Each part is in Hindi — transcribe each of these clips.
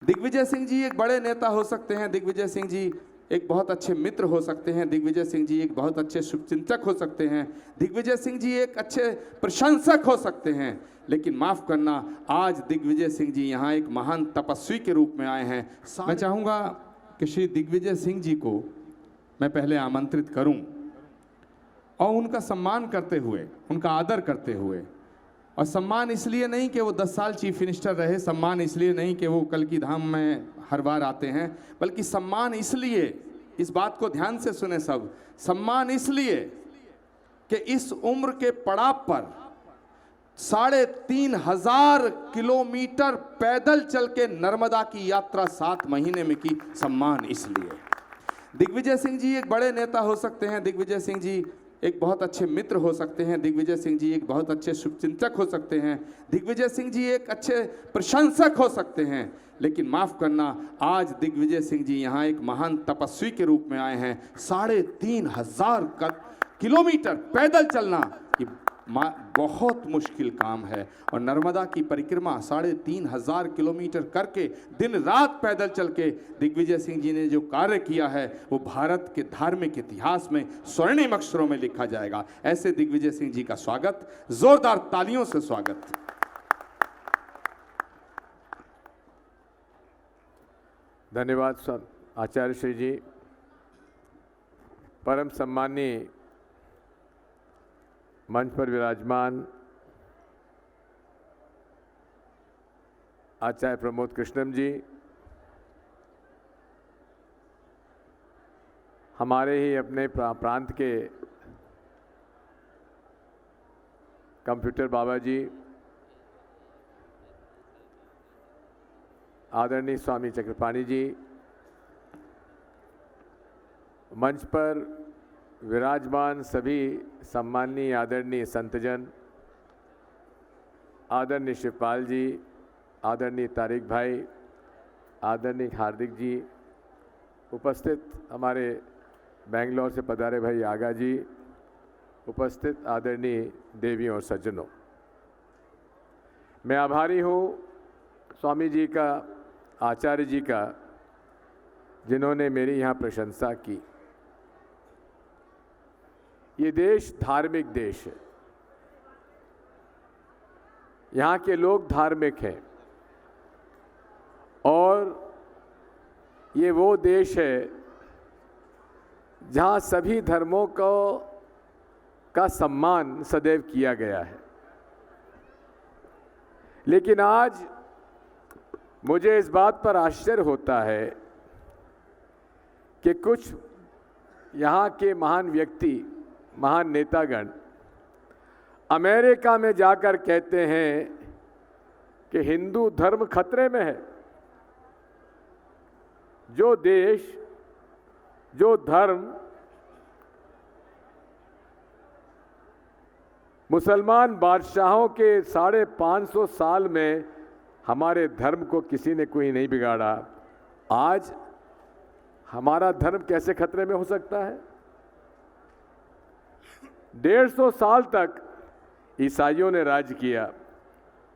दिग्विजय सिंह जी एक बड़े नेता हो सकते हैं, दिग्विजय सिंह जी एक बहुत अच्छे मित्र हो सकते हैं, दिग्विजय सिंह जी एक बहुत अच्छे शुभचिंतक हो सकते हैं, दिग्विजय सिंह जी एक अच्छे प्रशंसक हो सकते हैं, लेकिन माफ करना, आज दिग्विजय सिंह जी यहाँ एक महान तपस्वी के रूप में आए हैं। मैं चाहूँगा कि श्री दिग्विजय सिंह जी को मैं पहले आमंत्रित करूं और उनका सम्मान करते हुए, उनका आदर करते हुए, और सम्मान इसलिए नहीं कि वो 10 साल चीफ मिनिस्टर रहे, सम्मान इसलिए नहीं कि वो कल की धाम में हर बार आते हैं, बल्कि सम्मान इसलिए, इस बात को ध्यान से सुने सब, सम्मान इसलिए कि इस उम्र के पड़ाव पर 3,500 किलोमीटर पैदल चल के नर्मदा की यात्रा 7 महीने में की, सम्मान इसलिए। दिग्विजय सिंह जी एक बड़े नेता हो सकते हैं, दिग्विजय सिंह जी एक बहुत अच्छे मित्र हो सकते हैं, दिग्विजय सिंह जी एक बहुत अच्छे शुभचिंतक हो सकते हैं, दिग्विजय सिंह जी एक अच्छे प्रशंसक हो सकते हैं, लेकिन माफ करना, आज दिग्विजय सिंह जी यहाँ एक महान तपस्वी के रूप में आए हैं। 3,500 किलोमीटर पैदल चलना ये बहुत मुश्किल काम है, और नर्मदा की परिक्रमा 3,500 किलोमीटर करके दिन रात पैदल चल के दिग्विजय सिंह जी ने जो कार्य किया है वो भारत के धार्मिक इतिहास में स्वर्णिम अक्षरों में लिखा जाएगा। ऐसे दिग्विजय सिंह जी का स्वागत, जोरदार तालियों से स्वागत। धन्यवाद आचार्य श्री जी। परम सम्मानीय मंच पर विराजमान आचार्य प्रमोद कृष्णम जी, हमारे ही अपने प्रांत के कंप्यूटर बाबा जी, आदरणीय स्वामी चक्रपाणी जी, मंच पर विराजमान सभी सम्माननीय आदरणीय संतजन, आदरणीय शिवपाल जी, आदरणीय तारिक भाई, आदरणीय हार्दिक जी, उपस्थित हमारे बेंगलोर से पधारे भाई आगा जी, उपस्थित आदरणीय देवियों और सज्जनों, मैं आभारी हूँ स्वामी जी का, आचार्य जी का, जिन्होंने मेरी यहाँ प्रशंसा की। ये देश धार्मिक देश है, यहाँ के लोग धार्मिक हैं, और ये वो देश है जहाँ सभी धर्मों का सम्मान सदैव किया गया है। लेकिन आज मुझे इस बात पर आश्चर्य होता है कि कुछ यहाँ के महान व्यक्ति, महान नेतागण अमेरिका में जाकर कहते हैं कि हिंदू धर्म खतरे में है। जो देश, जो धर्म मुसलमान बादशाहों के 550 साल में हमारे धर्म को किसी ने कोई नहीं बिगाड़ा, आज हमारा धर्म कैसे खतरे में हो सकता है? 150 साल तक ईसाइयों ने राज किया,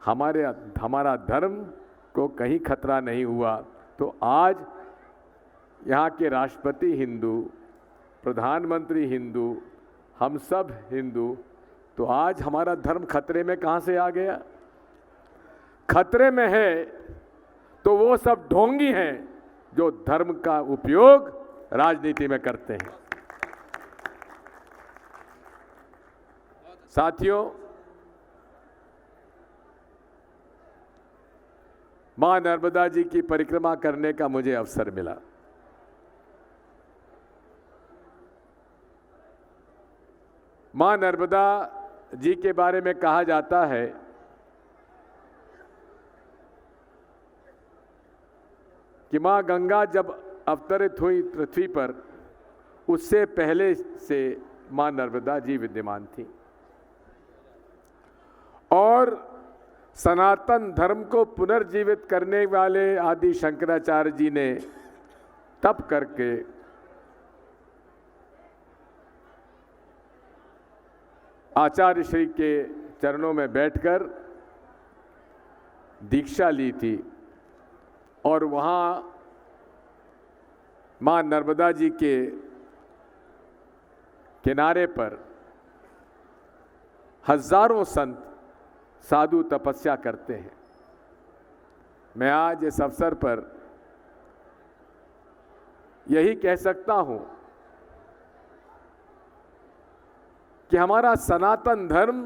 हमारा धर्म को कहीं खतरा नहीं हुआ, तो आज यहाँ के राष्ट्रपति हिंदू, प्रधानमंत्री हिंदू, हम सब हिंदू, तो आज हमारा धर्म खतरे में कहाँ से आ गया? खतरे में है तो वो सब ढोंगी हैं जो धर्म का उपयोग राजनीति में करते हैं। साथियों, मां नर्मदा जी की परिक्रमा करने का मुझे अवसर मिला। मां नर्मदा जी के बारे में कहा जाता है कि मां गंगा जब अवतरित हुई पृथ्वी पर, उससे पहले से मां नर्मदा जी विद्यमान थी, और सनातन धर्म को पुनर्जीवित करने वाले आदि शंकराचार्य जी ने तप करके आचार्य श्री के चरणों में बैठकर दीक्षा ली थी। और वहाँ माँ नर्मदा जी के किनारे पर हजारों संत साधु तपस्या करते हैं। मैं आज इस अवसर पर यही कह सकता हूं कि हमारा सनातन धर्म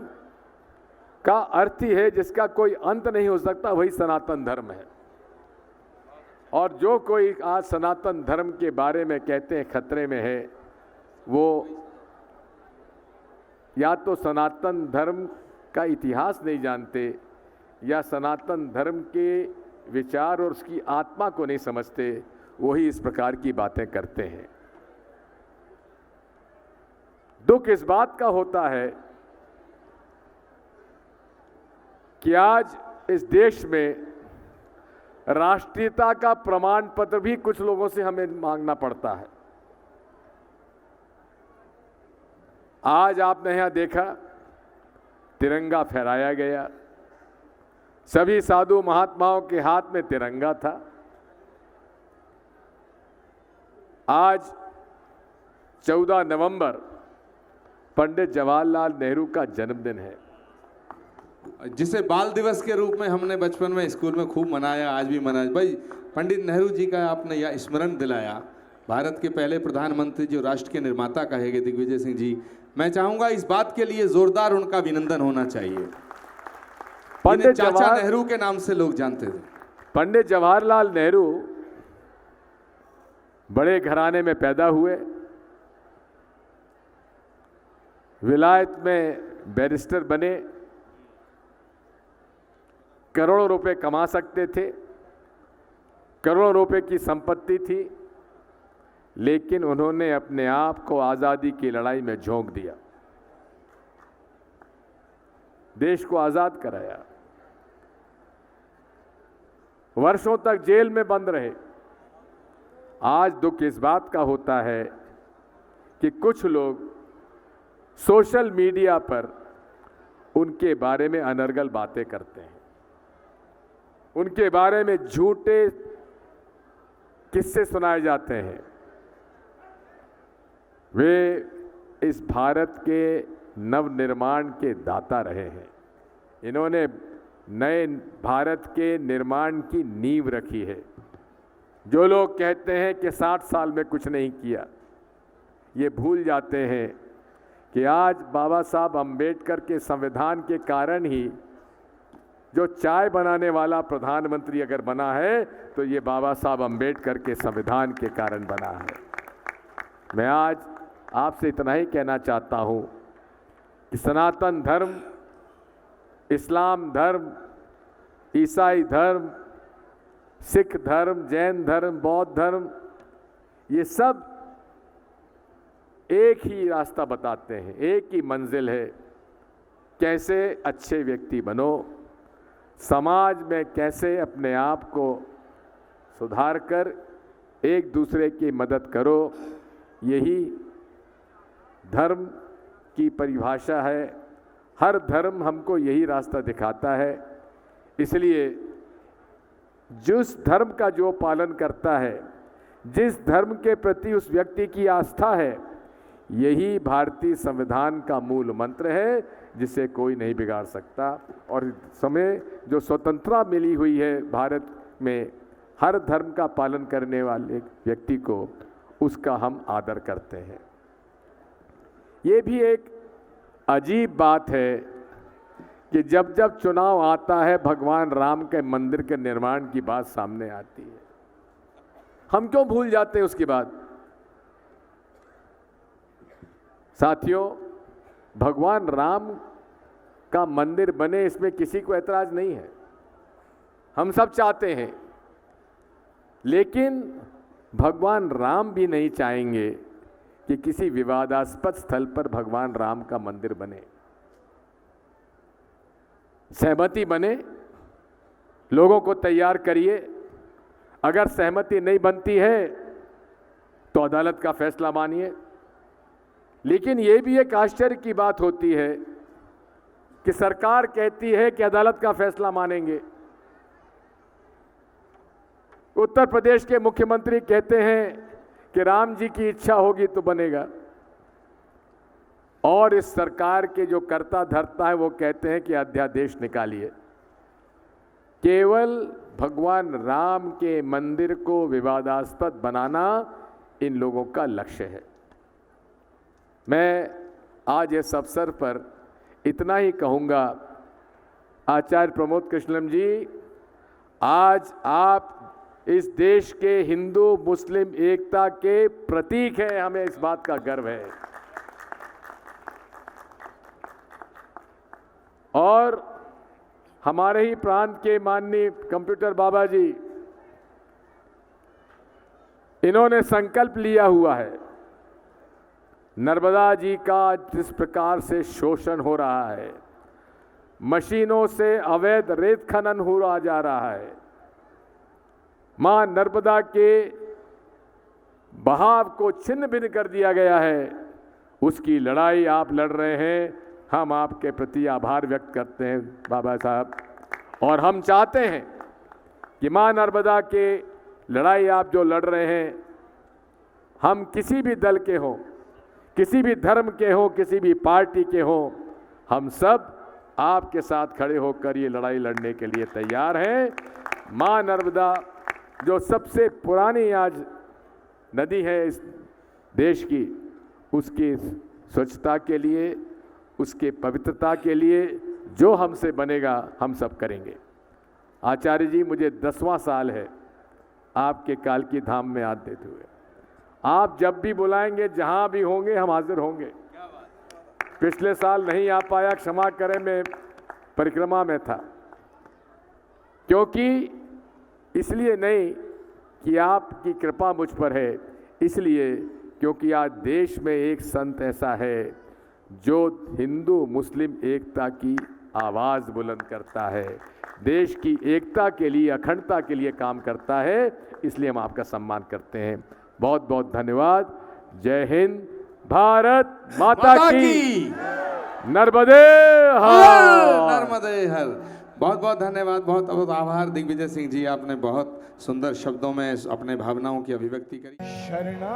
का अर्थ ही है जिसका कोई अंत नहीं हो सकता, वही सनातन धर्म है। और जो कोई आज सनातन धर्म के बारे में कहते हैं खतरे में है, वो या तो सनातन धर्म का इतिहास नहीं जानते या सनातन धर्म के विचार और उसकी आत्मा को नहीं समझते, वही इस प्रकार की बातें करते हैं। दुख इस बात का होता है कि आज इस देश में राष्ट्रीयता का प्रमाण पत्र भी कुछ लोगों से हमें मांगना पड़ता है। आज आपने यहां देखा तिरंगा फहराया गया, सभी साधु महात्माओं के हाथ में तिरंगा था। आज 14 नवंबर पंडित जवाहरलाल नेहरू का जन्मदिन है, जिसे बाल दिवस के रूप में हमने बचपन में स्कूल में खूब मनाया, आज भी मनाया। भाई पंडित नेहरू जी का आपने यह स्मरण दिलाया, भारत के पहले प्रधानमंत्री जो राष्ट्र के निर्माता कहे गए दिग्विजय सिंह जी, मैं चाहूंगा इस बात के लिए जोरदार उनका अभिनंदन होना चाहिए। पंडित चाचा नेहरू के नाम से लोग जानते थे। पंडित जवाहरलाल नेहरू बड़े घराने में पैदा हुए, विलायत में बैरिस्टर बने, करोड़ों रुपए कमा सकते थे, करोड़ों रुपए की संपत्ति थी, लेकिन उन्होंने अपने आप को आज़ादी की लड़ाई में झोंक दिया, देश को आज़ाद कराया। वर्षों तक जेल में बंद रहे। आज दुख इस बात का होता है कि कुछ लोग सोशल मीडिया पर उनके बारे में अनर्गल बातें करते हैं, उनके बारे में झूठे किस्से सुनाए जाते हैं। वे इस भारत के नवनिर्माण के दाता रहे हैं, इन्होंने नए भारत के निर्माण की नींव रखी है। जो लोग कहते हैं कि 60 साल में कुछ नहीं किया, ये भूल जाते हैं कि आज बाबा साहब अंबेडकर के संविधान के कारण ही जो चाय बनाने वाला प्रधानमंत्री अगर बना है तो ये बाबा साहब अंबेडकर के संविधान के कारण बना है। मैं आज आपसे इतना ही कहना चाहता हूं कि सनातन धर्म, इस्लाम धर्म, ईसाई धर्म, सिख धर्म, जैन धर्म, बौद्ध धर्म, ये सब एक ही रास्ता बताते हैं, एक ही मंजिल है। कैसे अच्छे व्यक्ति बनो, समाज में कैसे अपने आप को सुधार कर एक दूसरे की मदद करो, यही धर्म की परिभाषा है। हर धर्म हमको यही रास्ता दिखाता है। इसलिए जिस धर्म का जो पालन करता है, जिस धर्म के प्रति उस व्यक्ति की आस्था है, यही भारतीय संविधान का मूल मंत्र है, जिसे कोई नहीं बिगाड़ सकता। और इस समय जो स्वतंत्रता मिली हुई है भारत में, हर धर्म का पालन करने वाले व्यक्ति को उसका हम आदर करते हैं। ये भी एक अजीब बात है कि जब जब चुनाव आता है, भगवान राम के मंदिर के निर्माण की बात सामने आती है। हम क्यों भूल जाते हैं उसके बाद? साथियों, भगवान राम का मंदिर बने, इसमें किसी को ऐतराज नहीं है, हम सब चाहते हैं। लेकिन भगवान राम भी नहीं चाहेंगे कि किसी विवादास्पद स्थल पर भगवान राम का मंदिर बने। सहमति बने, लोगों को तैयार करिए। अगर सहमति नहीं बनती है तो अदालत का फैसला मानिए। लेकिन ये भी एक आश्चर्य की बात होती है कि सरकार कहती है कि अदालत का फैसला मानेंगे, उत्तर प्रदेश के मुख्यमंत्री कहते हैं कि राम जी की इच्छा होगी तो बनेगा, और इस सरकार के जो कर्ता धर्ता है वो कहते हैं कि अध्यादेश निकालिए। केवल भगवान राम के मंदिर को विवादास्पद बनाना इन लोगों का लक्ष्य है। मैं आज इस अवसर पर इतना ही कहूँगा, आचार्य प्रमोद कृष्णम जी, आज आप इस देश के हिंदू मुस्लिम एकता के प्रतीक हैं, हमें इस बात का गर्व है। और हमारे ही प्रांत के माननीय कंप्यूटर बाबा जी, इन्होंने संकल्प लिया हुआ है, नर्मदा जी का जिस प्रकार से शोषण हो रहा है, मशीनों से अवैध रेत खनन हो रहा जा रहा है, मां नर्मदा के बहाव को छिन्न भिन्न कर दिया गया है, उसकी लड़ाई आप लड़ रहे हैं। हम आपके प्रति आभार व्यक्त करते हैं बाबा साहब, और हम चाहते हैं कि मां नर्मदा के लड़ाई आप जो लड़ रहे हैं, हम किसी भी दल के हों, किसी भी धर्म के हों, किसी भी पार्टी के हों, हम सब आपके साथ खड़े होकर ये लड़ाई लड़ने के लिए तैयार हैं। मां नर्मदा जो सबसे पुरानी आज नदी है इस देश की, उसकी स्वच्छता के लिए, उसके पवित्रता के लिए जो हमसे बनेगा हम सब करेंगे। आचार्य जी, मुझे 10वां साल है आपके कालकी धाम में हाथ देते हुए। आप जब भी बुलाएंगे, जहां भी होंगे, हम हाजिर होंगे। पिछले साल नहीं आ पाया, क्षमा करें, मैं परिक्रमा में था। क्योंकि इसलिए नहीं कि आपकी कृपा मुझ पर है, इसलिए क्योंकि आज देश में एक संत ऐसा है जो हिंदू मुस्लिम एकता की आवाज़ बुलंद करता है, देश की एकता के लिए, अखंडता के लिए काम करता है, इसलिए हम आपका सम्मान करते हैं। बहुत बहुत धन्यवाद। जय हिंद, भारत माता की, नर्मदे हर, नर्मदे हर। बहुत बहुत धन्यवाद, बहुत बहुत आभार दिग्विजय सिंह जी, आपने बहुत सुंदर शब्दों में अपने भावनाओं की अभिव्यक्ति करी। शरणागतम